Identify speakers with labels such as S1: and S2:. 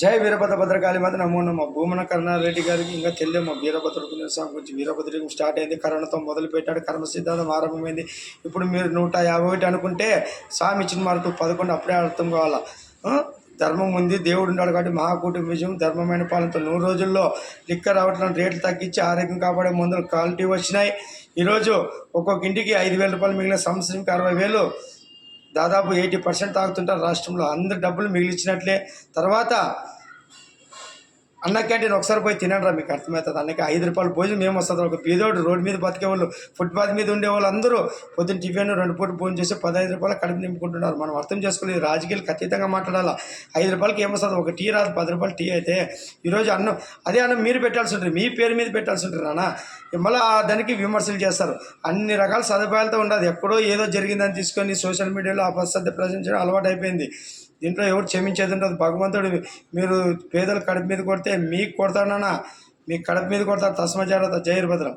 S1: జై వీరభద్ర భద్రకాళి మాత నమో నమ. భూమన కరుణారెడ్డి గారికి ఇంకా తెలియదు మా వీరభద్ర స్వామి గురించి. వీరభద్రం స్టార్ట్ అయింది, కరోనాతో మొదలు పెట్టాడు, కర్మ సిద్ధాంతం ఆరంభమైంది. ఇప్పుడు మీరు 151 అనుకుంటే స్వామి ఇచ్చిన మార్కులు 11 అప్పుడే అర్థం కావాలా. ధర్మం ఉంది, దేవుడు ఉన్నాడు కాబట్టి మహాకూటమి విజయం ధర్మమైన పాలనతో 100 రోజుల్లో లిక్కర్ రావట్లను రేట్లు తగ్గించి ఆరోగ్యం కాపాడే మందులు క్వాలిటీ వచ్చినాయి. ఈరోజు ఒక్కొక్క ఇంటికి 5,000 రూపాయలు మిగిలిన సంవత్సరంకి 60,000 దాదాపు 80% తాగుతుంటారు రాష్ట్రంలో. అందరు డబ్బులు మిగిలిచ్చినట్లే. తర్వాత అన్న క్యాంటీన్ ఒకసారి పోయి తినండి రా, మీకు అర్థమవుతుంది. అన్నకి 5 రూపాయలు భోజనం మేము వస్తుంది. ఒక పేదోడు రోడ్డు మీద బతికేవాళ్ళు, ఫుట్పాత్ మీద ఉండేవాళ్ళు అందరూ పొద్దున్న టిఫిన్ 2 పూట భోజనం చేసి 15 రూపాయలు కడుపు నింపుకుంటున్నారు. మనం అర్థం చేసుకోలేదు, రాజకీయాలకు అతీతంగా మాట్లాడాలా. 5 రూపాయలకి ఏమొస్తుంది? ఒక టీ రాదు, 10 రూపాయలు టీ అయితే. ఈరోజు అన్నం అదే అన్నం మీరు పెట్టాల్సి ఉంటుంది, మీ పేరు మీద పెట్టాల్సి ఉంటుంది నాన్న. మళ్ళీ దానికి విమర్శలు చేస్తారు. అన్ని రకాల సదుపాయాలతో ఉండదు. ఎక్కడో ఏదో జరిగిందని తీసుకొని సోషల్ మీడియాలో అపశ్రద్ధ ప్రశ్నించడం అలవాటు అయిపోయింది. దీంట్లో ఎవరు క్షమించేది ఉండదు. భగవంతుడు మీరు పేదలు కడుపు మీద కొడితే మీకు కొడతాడన్నా, మీ కడుపు మీద కొడతాడు. తస్మ జాగ్రత్త. జై వీరభద్ర.